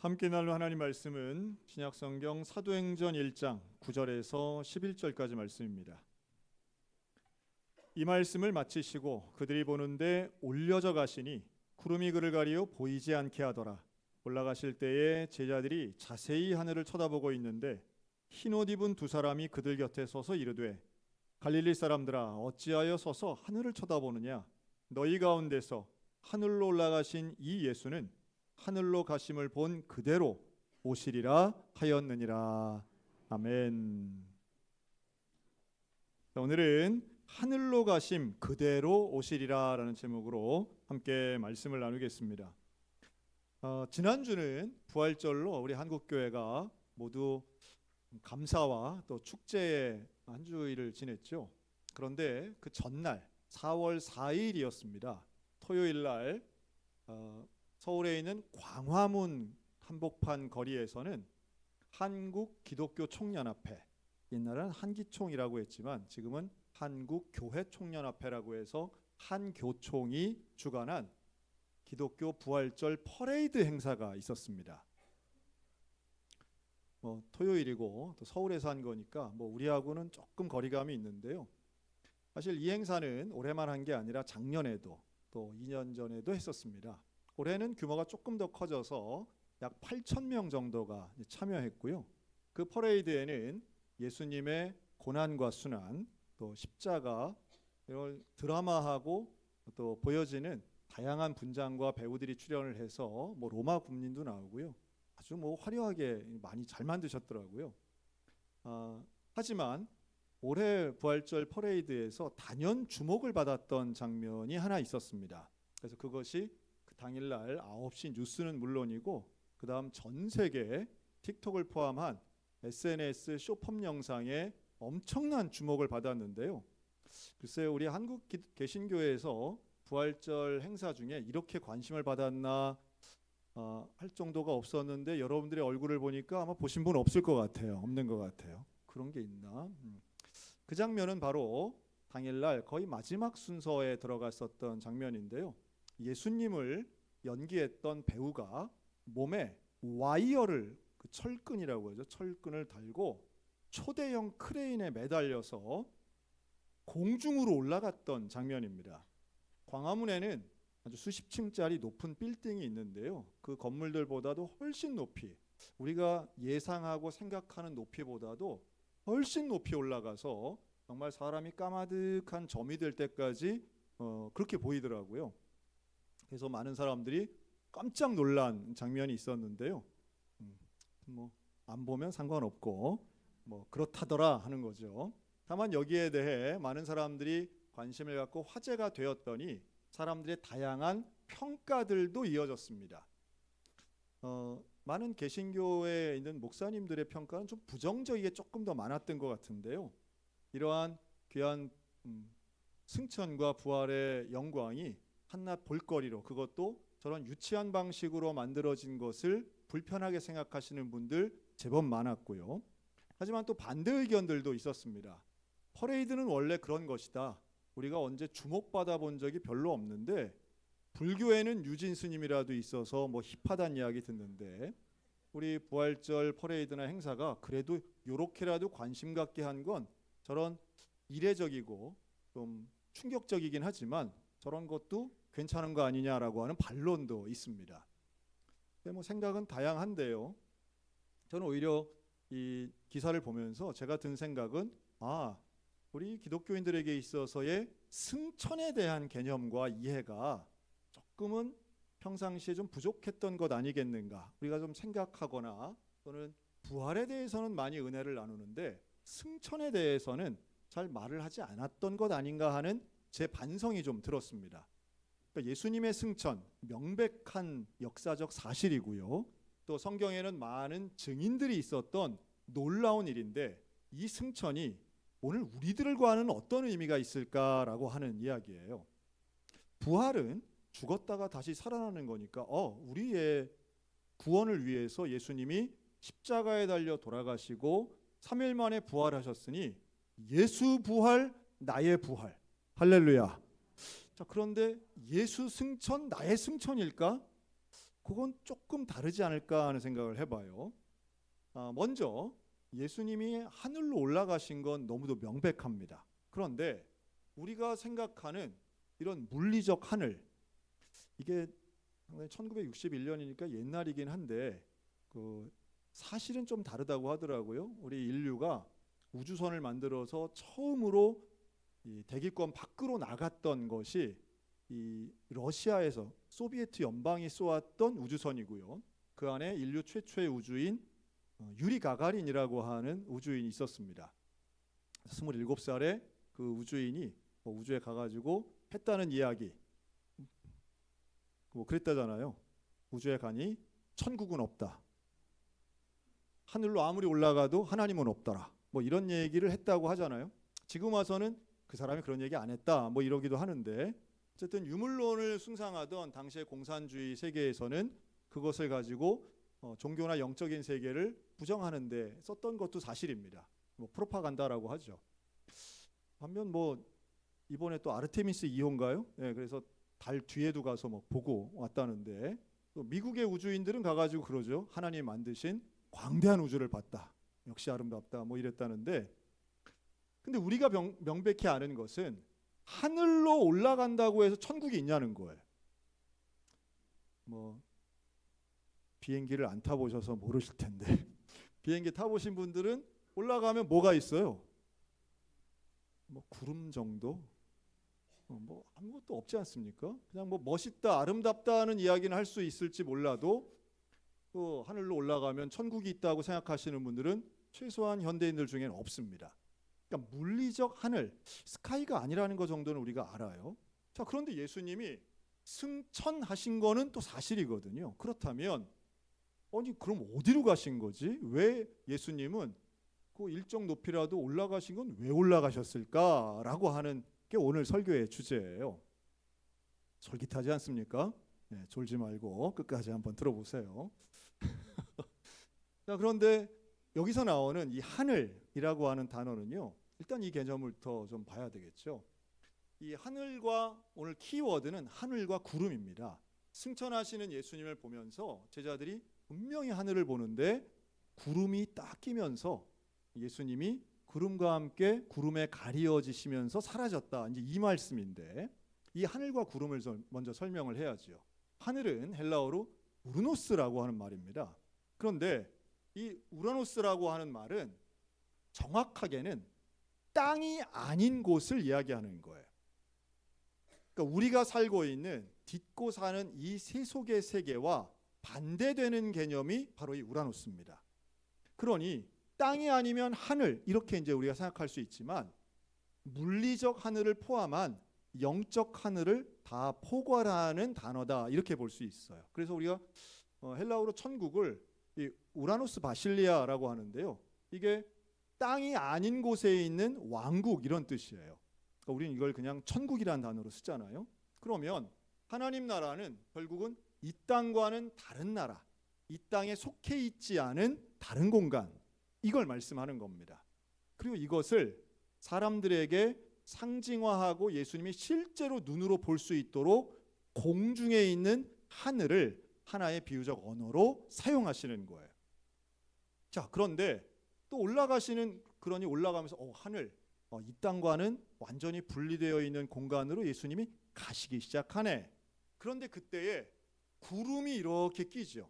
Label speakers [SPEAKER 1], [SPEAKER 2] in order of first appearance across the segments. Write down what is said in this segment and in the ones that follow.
[SPEAKER 1] 함께 나눌 하나님 말씀은 신약성경 사도행전 1장 9절에서 11절까지 말씀입니다. 이 말씀을 마치시고 그들이 보는데 올려져 가시니 구름이 그를 가리어 보이지 않게 하더라. 올라가실 때에 제자들이 자세히 하늘을 쳐다보고 있는데 흰옷 입은 두 사람이 그들 곁에 서서 이르되 갈릴리 사람들아 어찌하여 서서 하늘을 쳐다보느냐. 너희 가운데서 하늘로 올라가신 이 예수는 하늘로 가심을 본 그대로 오시리라 하였느니라. 아멘. 오늘은 하늘로 가심 그대로 오시리라 라는 제목으로 함께 말씀을 나누겠습니다. 지난주는 부활절로 우리 한국교회가 모두 감사와 또 축제의 한 주일을 지냈죠. 그런데 그 전날 4월 4일이었습니다. 토요일 날 서울에 있는 광화문 한복판 거리에서는 한국 기독교 총연합회, 옛날에는 한기총이라고 했지만 지금은 한국교회총연합회라고 해서 한교총이 주관한 기독교 부활절 퍼레이드 행사가 있었습니다. 토요일이고 또 서울에서 한 거니까 우리하고는 조금 거리감이 있는데요. 사실 이 행사는 올해만 한 게 아니라 작년에도 또 2년 전에도 했었습니다. 올해는 규모가 조금 더 커져서 약 8,000명 정도가 참여했고요. 그 퍼레이드에는 예수님의 고난과 순환, 또 십자가 이걸 드라마하고 또 보여지는 다양한 분장과 배우들이 출연을 해서 로마 군민도 나오고요. 아주 화려하게 많이 잘 만드셨더라고요. 하지만 올해 부활절 퍼레이드에서 단연 주목을 받았던 장면이 하나 있었습니다. 그래서 그것이 그 당일날 9시 뉴스는 물론이고 그 다음 전 세계 틱톡을 포함한 SNS 쇼폼 영상에 엄청난 주목을 받았는데요. 글쎄요, 우리 한국 개신교회에서 부활절 행사 중에 이렇게 관심을 받았나 할 정도가 없었는데 여러분들의 얼굴을 보니까 아마 보신 분 없을 것 같아요. 없는 것 같아요. 그런 게 있나? 그 장면은 바로 당일날 거의 마지막 순서에 들어갔었던 장면인데요. 예수님을 연기했던 배우가 몸에 와이어를, 그 철끈이라고 하죠. 철끈을 달고 초대형 크레인에 매달려서 공중으로 올라갔던 장면입니다. 광화문에는 아주 수십 층짜리 높은 빌딩이 있는데요. 그 건물들보다도 훨씬 높이, 우리가 예상하고 생각하는 높이보다도 훨씬 높이 올라가서 정말 사람이 까마득한 점이 될 때까지 그렇게 보이더라고요. 그래서 많은 사람들이 깜짝 놀란 장면이 있었는데요. 안 보면 상관없고 그렇다더라 하는 거죠. 다만 여기에 대해 많은 사람들이 관심을 갖고 화제가 되었더니 사람들의 다양한 평가들도 이어졌습니다. 많은 개신교에 있는 목사님들의 평가는 좀 부정적이게 조금 더 많았던 것 같은데요. 이러한 귀한 승천과 부활의 영광이 한낱 볼거리로, 그것도 저런 유치한 방식으로 만들어진 것을 불편하게 생각하시는 분들 제법 많았고요. 하지만 또 반대 의견들도 있었습니다. 퍼레이드는 원래 그런 것이다. 우리가 언제 주목받아 본 적이 별로 없는데 불교에는 유진 스님이라도 있어서 힙하다는 이야기 듣는데 우리 부활절 퍼레이드나 행사가 그래도 요렇게라도 관심 갖게 한 건 저런 이례적이고 좀 충격적이긴 하지만 저런 것도 괜찮은 거 아니냐라고 하는 반론도 있습니다. 생각은 다양한데요. 저는 오히려 이 기사를 보면서 제가 든 생각은 우리 기독교인들에게 있어서의 승천에 대한 개념과 이해가 조금은 평상시에 좀 부족했던 것 아니겠는가. 우리가 좀 생각하거나 또는 부활에 대해서는 많이 은혜를 나누는데 승천에 대해서는 잘 말을 하지 않았던 것 아닌가 하는 제 반성이 좀 들었습니다. 그러니까 예수님의 승천, 명백한 역사적 사실이고요. 또 성경에는 많은 증인들이 있었던 놀라운 일인데 이 승천이 오늘 우리들과는 어떤 의미가 있을까라고 하는 이야기예요. 부활은 죽었다가 다시 살아나는 거니까 우리의 구원을 위해서 예수님이 십자가에 달려 돌아가시고 3일 만에 부활하셨으니 예수 부활, 나의 부활. 할렐루야. 자, 그런데 예수 승천, 나의 승천일까? 그건 조금 다르지 않을까 하는 생각을 해봐요. 먼저 예수님이 하늘로 올라가신 건 너무도 명백합니다. 그런데 우리가 생각하는 이런 물리적 하늘, 이게 1961년이니까 옛날이긴 한데 사실은 좀 다르다고 하더라고요. 우리 인류가 우주선을 만들어서 처음으로 이 대기권 밖으로 나갔던 것이 이 러시아에서 소비에트 연방이 쏘았던 우주선이고요. 그 안에 인류 최초의 우주인 유리 가가린이라고 하는 우주인이 있었습니다. 27살에 그 우주인이 우주에 가가지고 했다는 이야기, 그랬다잖아요. 우주에 가니 천국은 없다. 하늘로 아무리 올라가도 하나님은 없더라. 이런 얘기를 했다고 하잖아요. 지금 와서는 그 사람이 그런 얘기 안 했다. 이러기도 하는데, 어쨌든 유물론을 숭상하던 당시의 공산주의 세계에서는 그것을 가지고 종교나 영적인 세계를 부정하는데 썼던 것도 사실입니다. 프로파간다라고 하죠. 반면 이번에 또 아르테미스 2호인가요? 네, 그래서 달 뒤에도 가서 보고 왔다는데, 또 미국의 우주인들은 가가지고 그러죠. 하나님 만드신 광대한 우주를 봤다. 역시 아름답다. 이랬다는데, 근데 우리가 명백히 아는 것은 하늘로 올라간다고 해서 천국이 있냐는 거예요. 비행기를 안 타보셔서 모르실 텐데 비행기 타보신 분들은 올라가면 뭐가 있어요? 구름 정도? 아무것도 없지 않습니까? 그냥 멋있다, 아름답다는 이야기는 할 수 있을지 몰라도 하늘로 올라가면 천국이 있다고 생각하시는 분들은 최소한 현대인들 중에는 없습니다. 그러니까 물리적 하늘, 스카이가 아니라는 것 정도는 우리가 알아요. 자, 그런데 예수님이 승천하신 거는 또 사실이거든요. 그렇다면 그럼 어디로 가신 거지? 왜 예수님은 그 일정 높이라도 올라가신 건 왜 올라가셨을까라고 하는 게 오늘 설교의 주제예요. 솔깃하지 않습니까? 네, 졸지 말고 끝까지 한번 들어보세요. 자, 그런데 여기서 나오는 이 하늘이라고 하는 단어는요, 일단 이 개념을 더 좀 봐야 되겠죠. 이 하늘과, 오늘 키워드는 하늘과 구름입니다. 승천하시는 예수님을 보면서 제자들이 분명히 하늘을 보는데 구름이 딱 끼면서 예수님이 구름과 함께 구름에 가리워지시면서 사라졌다. 이제 이 말씀인데, 이 하늘과 구름을 먼저 설명을 해야죠. 하늘은 헬라어로 우르노스라고 하는 말입니다. 그런데 이 우라노스라고 하는 말은 정확하게는 땅이 아닌 곳을 이야기하는 거예요. 그러니까 우리가 살고 있는, 딛고 사는 이 세속의 세계와 반대되는 개념이 바로 이 우라노스입니다. 그러니 땅이 아니면 하늘, 이렇게 이제 우리가 생각할 수 있지만 물리적 하늘을 포함한 영적 하늘을 다 포괄하는 단어다, 이렇게 볼 수 있어요. 그래서 우리가 헬라어로 천국을 이 우라노스 바실리아라고 하는데요, 이게 땅이 아닌 곳에 있는 왕국, 이런 뜻이에요. 그러니까 우리는 이걸 그냥 천국이라는 단어로 쓰잖아요. 그러면 하나님 나라는 결국은 이 땅과는 다른 나라, 이 땅에 속해 있지 않은 다른 공간, 이걸 말씀하는 겁니다. 그리고 이것을 사람들에게 상징화하고 예수님이 실제로 눈으로 볼 수 있도록 공중에 있는 하늘을 하나의 비유적 언어로 사용하시는 거예요. 자, 그런데 또 올라가시는, 그러니 올라가면서 하늘, 이 땅과는 완전히 분리되어 있는 공간으로 예수님이 가시기 시작하네. 그런데 그때에 구름이 이렇게 끼죠.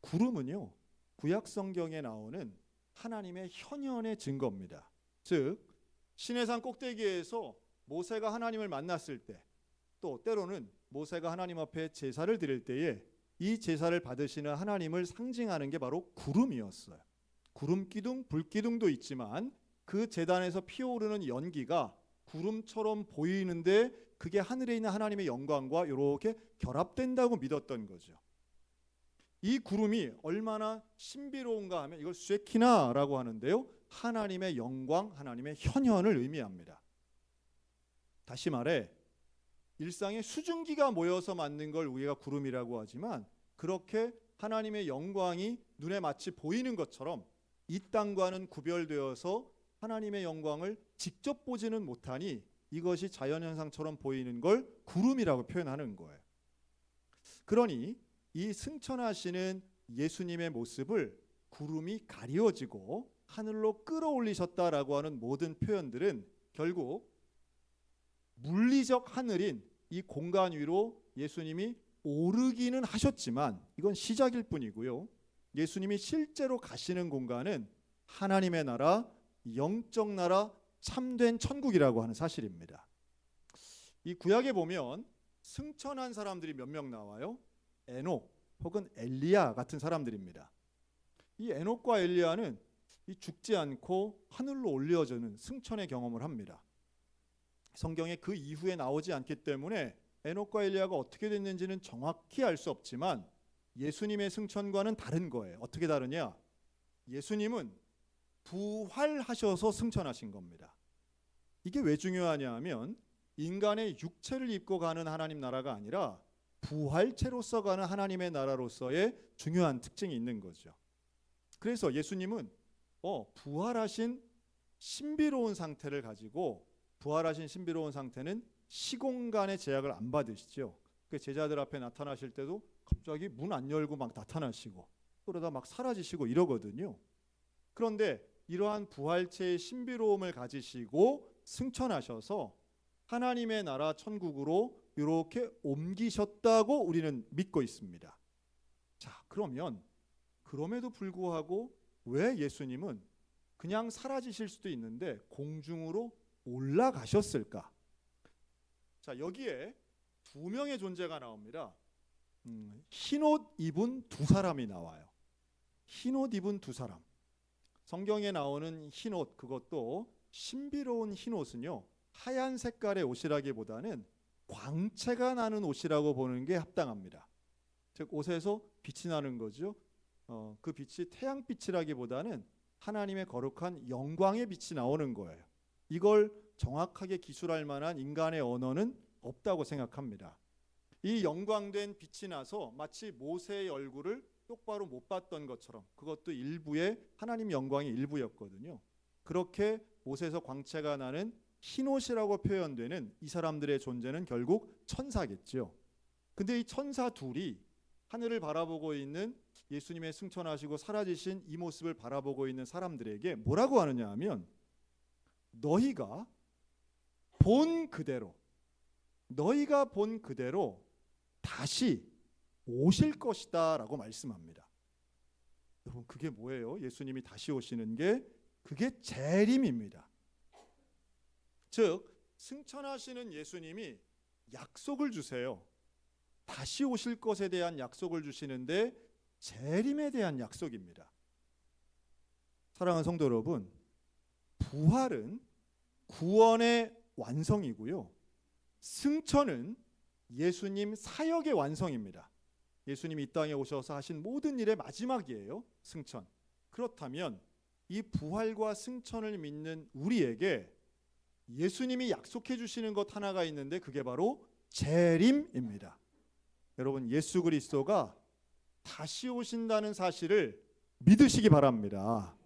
[SPEAKER 1] 구름은요, 구약 성경에 나오는 하나님의 현현의 증거입니다. 즉 시내산 꼭대기에서 모세가 하나님을 만났을 때, 또 때로는 모세가 하나님 앞에 제사를 드릴 때에 이 제사를 받으시는 하나님을 상징하는 게 바로 구름이었어요. 구름 기둥, 불 기둥도 있지만 그 제단에서 피어오르는 연기가 구름처럼 보이는데 그게 하늘에 있는 하나님의 영광과 이렇게 결합된다고 믿었던 거죠. 이 구름이 얼마나 신비로운가 하면 이걸 쉐키나라고 하는데요, 하나님의 영광, 하나님의 현현을 의미합니다. 다시 말해 일상의 수증기가 모여서 만든 걸 우리가 구름이라고 하지만, 그렇게 하나님의 영광이 눈에 마치 보이는 것처럼 이 땅과는 구별되어서 하나님의 영광을 직접 보지는 못하니 이것이 자연현상처럼 보이는 걸 구름이라고 표현하는 거예요. 그러니 이 승천하시는 예수님의 모습을 구름이 가리워지고 하늘로 끌어올리셨다라고 하는 모든 표현들은 결국 물리적 하늘인 이 공간 위로 예수님이 오르기는 하셨지만 이건 시작일 뿐이고요. 예수님이 실제로 가시는 공간은 하나님의 나라, 영적 나라, 참된 천국이라고 하는 사실입니다. 이 구약에 보면 승천한 사람들이 몇 명 나와요? 에녹 혹은 엘리야 같은 사람들입니다. 이 에녹과 엘리야는 이 죽지 않고 하늘로 올려지는 승천의 경험을 합니다. 성경에 그 이후에 나오지 않기 때문에 에녹과 엘리야가 어떻게 됐는지는 정확히 알 수 없지만 예수님의 승천과는 다른 거예요. 어떻게 다르냐? 예수님은 부활하셔서 승천하신 겁니다. 이게 왜 중요하냐 하면 인간의 육체를 입고 가는 하나님 나라가 아니라 부활체로서 가는 하나님의 나라로서의 중요한 특징이 있는 거죠. 그래서 예수님은 부활하신 신비로운 상태를 가지고 부활하신 신비로운 상태는 시공간의 제약을 안 받으시죠. 그 제자들 앞에 나타나실 때도 갑자기 문 안 열고 막 나타나시고 그러다 막 사라지시고 이러거든요. 그런데 이러한 부활체의 신비로움을 가지시고 승천하셔서 하나님의 나라 천국으로 이렇게 옮기셨다고 우리는 믿고 있습니다. 자, 그러면 그럼에도 불구하고 왜 예수님은 그냥 사라지실 수도 있는데 공중으로 올라가셨을까? 자, 여기에 두 명의 존재가 나옵니다. 흰옷 입은 두 사람이 나와요. 흰옷 입은 두 사람. 성경에 나오는 흰옷, 그것도 신비로운 흰옷은요 하얀 색깔의 옷이라기보다는 광채가 나는 옷이라고 보는 게 합당합니다. 즉 옷에서 빛이 나는 거죠. 그 빛이 태양빛이라기보다는 하나님의 거룩한 영광의 빛이 나오는 거예요. 이걸 정확하게 기술할 만한 인간의 언어는 없다고 생각합니다. 이 영광된 빛이 나서 마치 모세의 얼굴을 똑바로 못 봤던 것처럼, 그것도 일부의 하나님 영광의 일부였거든요. 그렇게 옷에서 광채가 나는 흰옷이라고 표현되는 이 사람들의 존재는 결국 천사겠죠. 근데 이 천사 둘이 하늘을 바라보고 있는 예수님의 승천하시고 사라지신 이 모습을 바라보고 있는 사람들에게 뭐라고 하느냐 하면 너희가 본 그대로 다시 오실 것이다 라고 말씀합니다. 여러분, 그게 뭐예요? 예수님이 다시 오시는 게 그게 재림입니다. 즉 승천하시는 예수님이 약속을 주세요. 다시 오실 것에 대한 약속을 주시는데 재림에 대한 약속입니다. 사랑하는 성도 여러분, 부활은 구원의 완성이고요, 승천은 예수님 사역의 완성입니다. 예수님이 이 땅에 오셔서 하신 모든 일의 마지막이에요, 승천. 그렇다면 이 부활과 승천을 믿는 우리에게 예수님이 약속해 주시는 것 하나가 있는데 그게 바로 재림입니다. 여러분, 예수 그리스도가 다시 오신다는 사실을 믿으시기 바랍니다.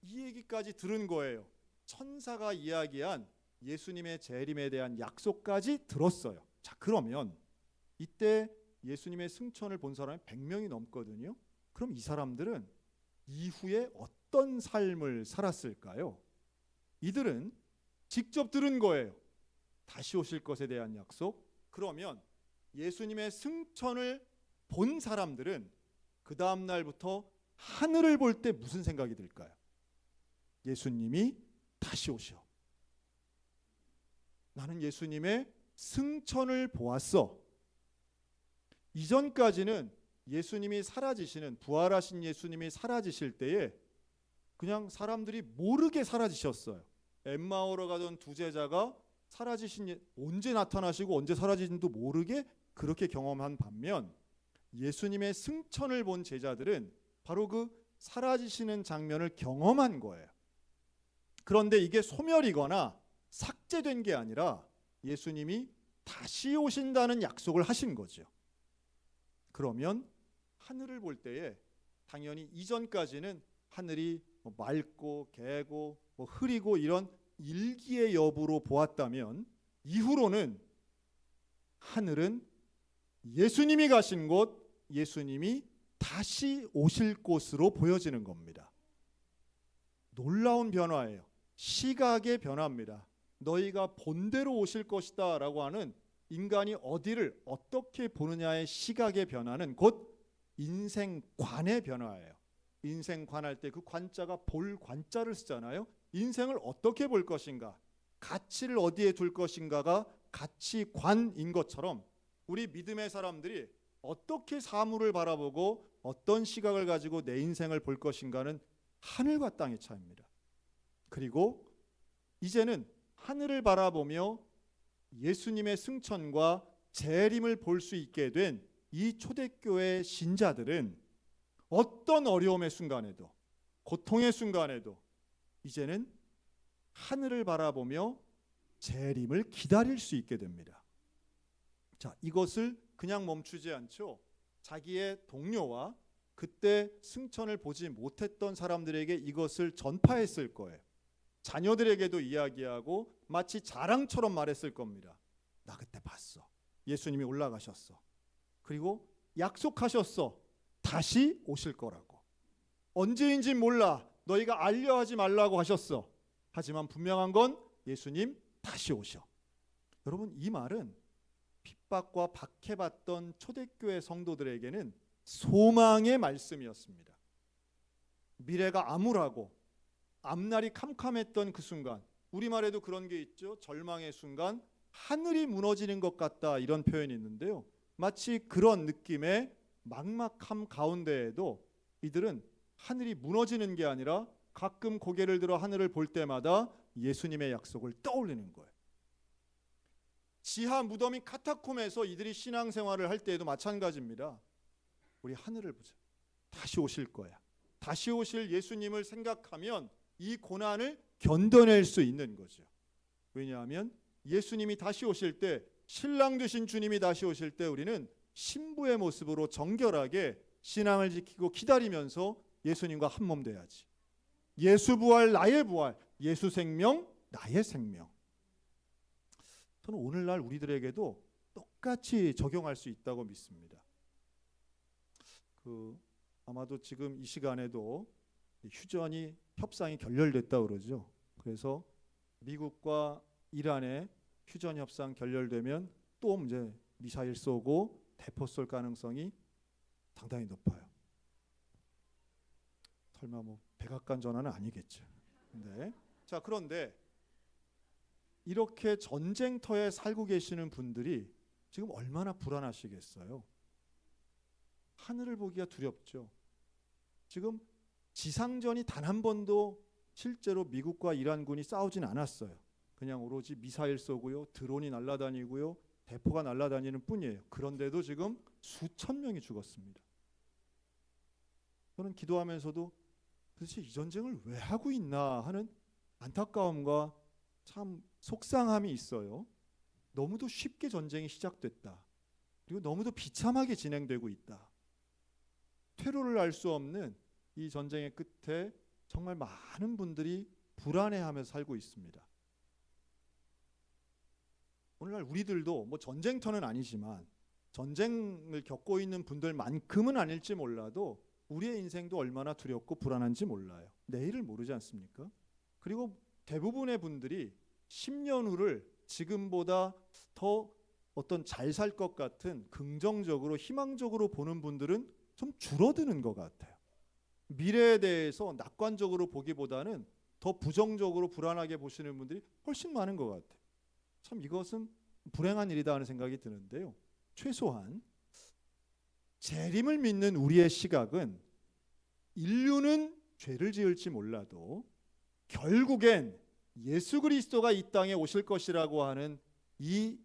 [SPEAKER 1] 이 얘기까지 들은 거예요. 천사가 이야기한 예수님의 재림에 대한 약속까지 들었어요. 자, 그러면 이때 예수님의 승천을 본 사람이 100명이 넘거든요. 그럼 이 사람들은 이후에 어떤 삶을 살았을까요? 이들은 직접 들은 거예요. 다시 오실 것에 대한 약속. 그러면 예수님의 승천을 본 사람들은 그 다음 날부터 하늘을 볼 때 무슨 생각이 들까요? 예수님이 다시 오셔. 나는 예수님의 승천을 보았어. 이전까지는 예수님이 사라지시는, 부활하신 예수님이 사라지실 때에 그냥 사람들이 모르게 사라지셨어요. 엠마오로 가던 두 제자가 사라지신, 언제 나타나시고 언제 사라지신지도 모르게 그렇게 경험한 반면 예수님의 승천을 본 제자들은 바로 그 사라지시는 장면을 경험한 거예요. 그런데 이게 소멸이거나 삭제된 게 아니라 예수님이 다시 오신다는 약속을 하신 거죠. 그러면 하늘을 볼 때에 당연히 이전까지는 하늘이 맑고 개고 흐리고 이런 일기의 여부로 보았다면 이후로는 하늘은 예수님이 가신 곳, 예수님이 다시 오실 곳으로 보여지는 겁니다. 놀라운 변화예요. 시각의 변화입니다. 너희가 본대로 오실 것이다 라고 하는 인간이 어디를 어떻게 보느냐의 시각의 변화는 곧 인생관의 변화예요. 인생관할 때 그 관자가 볼 관자를 쓰잖아요. 인생을 어떻게 볼 것인가, 가치를 어디에 둘 것인가가 가치관인 것처럼 우리 믿음의 사람들이 어떻게 사물을 바라보고 어떤 시각을 가지고 내 인생을 볼 것인가는 하늘과 땅의 차이입니다. 그리고 이제는 하늘을 바라보며 예수님의 승천과 재림을 볼 수 있게 된 이 초대교회 신자들은 어떤 어려움의 순간에도, 고통의 순간에도 이제는 하늘을 바라보며 재림을 기다릴 수 있게 됩니다. 자, 이것을 그냥 멈추지 않죠. 자기의 동료와 그때 승천을 보지 못했던 사람들에게 이것을 전파했을 거예요. 자녀들에게도 이야기하고 마치 자랑처럼 말했을 겁니다. 나 그때 봤어. 예수님이 올라가셨어. 그리고 약속하셨어. 다시 오실 거라고. 언제인지 몰라. 너희가 알려하지 말라고 하셨어. 하지만 분명한 건 예수님 다시 오셔. 여러분, 이 말은 핍박과 박해받던 초대교회 성도들에게는 소망의 말씀이었습니다. 미래가 암울하고 앞날이 캄캄했던 그 순간, 우리말에도 그런 게 있죠. 절망의 순간, 하늘이 무너지는 것 같다, 이런 표현이 있는데요. 마치 그런 느낌의 막막함 가운데에도 이들은 하늘이 무너지는 게 아니라 가끔 고개를 들어 하늘을 볼 때마다 예수님의 약속을 떠올리는 거예요. 지하 무덤인 카타콤에서 이들이 신앙생활을 할 때에도 마찬가지입니다. 우리 하늘을 보자. 다시 오실 거야. 다시 오실 예수님을 생각하면 이 고난을 견뎌낼 수 있는 거죠. 왜냐하면 예수님이 다시 오실 때, 신랑 되신 주님이 다시 오실 때 우리는 신부의 모습으로 정결하게 신앙을 지키고 기다리면서 예수님과 한 몸 돼야지. 예수 부활 나의 부활, 예수 생명 나의 생명. 저는 오늘날 우리들에게도 똑같이 적용할 수 있다고 믿습니다. 아마도 지금 이 시간에도 휴전이 협상이 결렬됐다고 그러죠. 그래서 미국과 이란의 휴전 협상 결렬되면 또 이제 미사일 쏘고 대포 쏠 가능성이 상당히 높아요. 설마 뭐 백악관 전화는 아니겠죠. 네. 자, 그런데 이렇게 전쟁터에 살고 계시는 분들이 지금 얼마나 불안하시겠어요. 하늘을 보기가 두렵죠. 지금 지상전이 단 한 번도 실제로 미국과 이란군이 싸우진 않았어요. 그냥 오로지 미사일 쏘고요, 드론이 날아다니고요, 대포가 날아다니는 뿐이에요. 그런데도 지금 수천 명이 죽었습니다. 저는 기도하면서도 도대체 이 전쟁을 왜 하고 있나 하는 안타까움과 참 속상함이 있어요. 너무도 쉽게 전쟁이 시작됐다. 그리고 너무도 비참하게 진행되고 있다. 퇴로를 알 수 없는 이 전쟁의 끝에 정말 많은 분들이 불안해하면서 살고 있습니다. 오늘날 우리들도 뭐 전쟁터는 아니지만 전쟁을 겪고 있는 분들만큼은 아닐지 몰라도 우리의 인생도 얼마나 두렵고 불안한지 몰라요. 내일을 모르지 않습니까? 그리고 대부분의 분들이 10년 후를 지금보다 더 어떤 잘 살 것 같은 긍정적으로 희망적으로 보는 분들은 좀 줄어드는 것 같아요. 미래에 대해서 낙관적으로 보기보다는 더 부정적으로 불안하게 보시는 분들이 훨씬 많은 것 같아요. 참 이것은 불행한 일이다 하는 생각이 드는데요. 최소한 재림을 믿는 우리의 시각은 인류는 죄를 지을지 몰라도 결국엔 예수 그리스도가 이 땅에 오실 것이라고 하는 이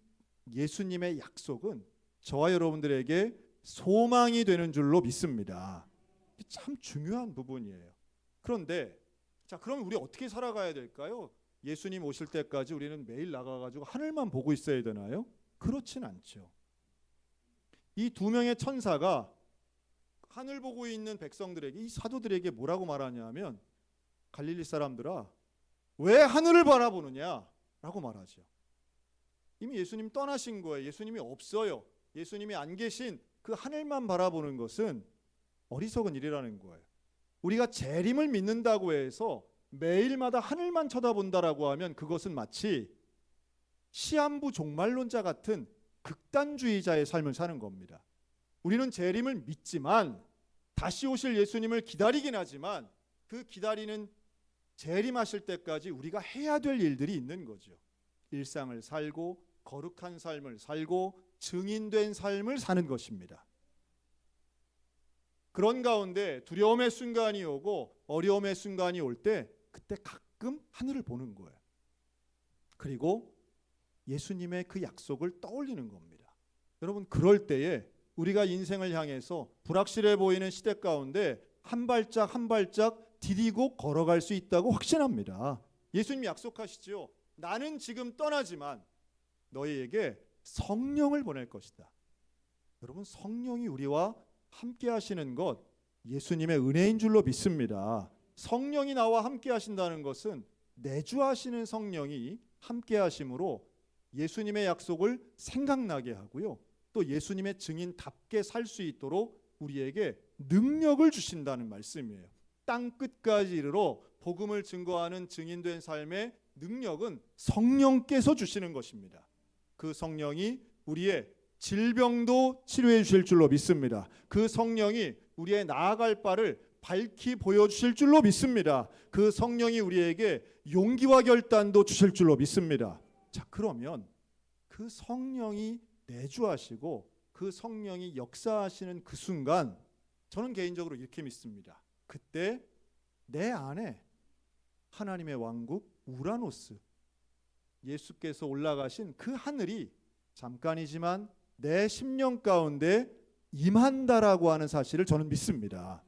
[SPEAKER 1] 예수님의 약속은 저와 여러분들에게 소망이 되는 줄로 믿습니다. 참 중요한 부분이에요. 그런데 자, 그럼 우리 어떻게 살아가야 될까요? 예수님 오실 때까지 우리는 매일 나가가지고 하늘만 보고 있어야 되나요? 그렇진 않죠. 이 두 명의 천사가 하늘 보고 있는 백성들에게, 이 사도들에게 뭐라고 말하냐면, 갈릴리 사람들아 왜 하늘을 바라보느냐 라고 말하죠. 이미 예수님 떠나신 거예요. 예수님이 없어요. 예수님이 안 계신 그 하늘만 바라보는 것은 어리석은 일이라는 거예요. 우리가 재림을 믿는다고 해서 매일마다 하늘만 쳐다본다라고 하면 그것은 마치 시한부 종말론자 같은 극단주의자의 삶을 사는 겁니다. 우리는 재림을 믿지만 다시 오실 예수님을 기다리긴 하지만 그 기다리는 재림하실 때까지 우리가 해야 될 일들이 있는 거죠. 일상을 살고 거룩한 삶을 살고 증인된 삶을 사는 것입니다. 그런 가운데 두려움의 순간이 오고 어려움의 순간이 올 때 그때 가끔 하늘을 보는 거예요. 그리고 예수님의 그 약속을 떠올리는 겁니다. 여러분, 그럴 때에 우리가 인생을 향해서 불확실해 보이는 시대 가운데 한 발짝 한 발짝 디디고 걸어갈 수 있다고 확신합니다. 예수님이 약속하시죠. 나는 지금 떠나지만 너희에게 성령을 보낼 것이다. 여러분, 성령이 우리와 함께 하시는 것 예수님의 은혜인 줄로 믿습니다. 성령이 나와 함께 하신다는 것은 내주하시는 성령이 함께 하심으로 예수님의 약속을 생각나게 하고요. 또 예수님의 증인답게 살 수 있도록 우리에게 능력을 주신다는 말씀이에요. 땅 끝까지 이르러 복음을 증거하는 증인된 삶의 능력은 성령께서 주시는 것입니다. 그 성령이 우리의 질병도 치료해 주실 줄로 믿습니다. 그 성령이 우리의 나아갈 바를 밝히 보여주실 줄로 믿습니다. 그 성령이 우리에게 용기와 결단도 주실 줄로 믿습니다. 자, 그러면 그 성령이 내주하시고 그 성령이 역사하시는 그 순간 저는 개인적으로 이렇게 믿습니다. 그때 내 안에 하나님의 왕국 우라노스, 예수께서 올라가신 그 하늘이 잠깐이지만 내 심령 가운데 임한다라고 하는 사실을 저는 믿습니다.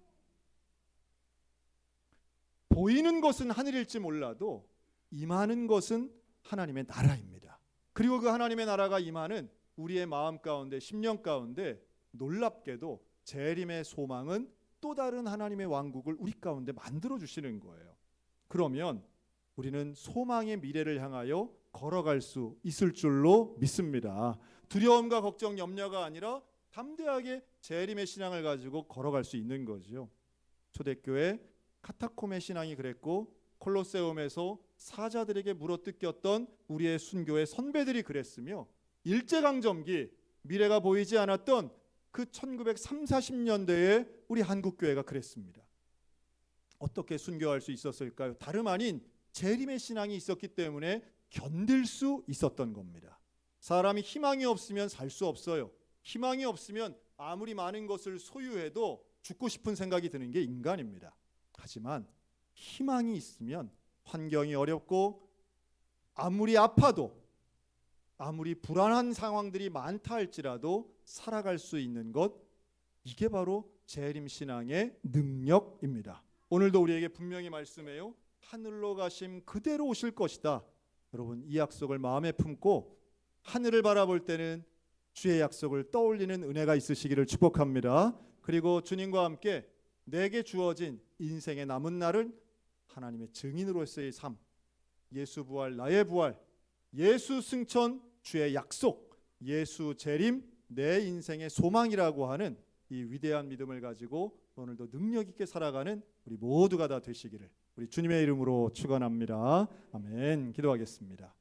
[SPEAKER 1] 보이는 것은 하늘일지 몰라도 임하는 것은 하나님의 나라입니다. 그리고 그 하나님의 나라가 임하는 우리의 마음 가운데, 심령 가운데 놀랍게도 재림의 소망은 또 다른 하나님의 왕국을 우리 가운데 만들어 주시는 거예요. 그러면 우리는 소망의 미래를 향하여 걸어갈 수 있을 줄로 믿습니다. 두려움과 걱정, 염려가 아니라 담대하게 재림의 신앙을 가지고 걸어갈 수 있는 거죠. 초대교회 카타콤의 신앙이 그랬고 콜로세움에서 사자들에게 물어뜯겼던 우리의 순교의 선배들이 그랬으며 일제강점기 미래가 보이지 않았던 그 1930, 40년대에 우리 한국교회가 그랬습니다. 어떻게 순교할 수 있었을까요? 다름 아닌 재림의 신앙이 있었기 때문에 견딜 수 있었던 겁니다. 사람이 희망이 없으면 살 수 없어요. 희망이 없으면 아무리 많은 것을 소유해도 죽고 싶은 생각이 드는 게 인간입니다. 하지만 희망이 있으면 환경이 어렵고 아무리 아파도 아무리 불안한 상황들이 많다 할지라도 살아갈 수 있는 것, 이게 바로 재림신앙의 능력입니다. 오늘도 우리에게 분명히 말씀해요. 하늘로 가심 그대로 오실 것이다. 여러분, 이 약속을 마음에 품고 하늘을 바라볼 때는 주의 약속을 떠올리는 은혜가 있으시기를 축복합니다. 그리고 주님과 함께 내게 주어진 인생의 남은 날은 하나님의 증인으로서의 삶, 예수 부활 나의 부활, 예수 승천 주의 약속, 예수 재림 내 인생의 소망이라고 하는 이 위대한 믿음을 가지고 오늘도 능력 있게 살아가는 우리 모두가 다 되시기를 우리 주님의 이름으로 축원합니다. 아멘. 기도하겠습니다.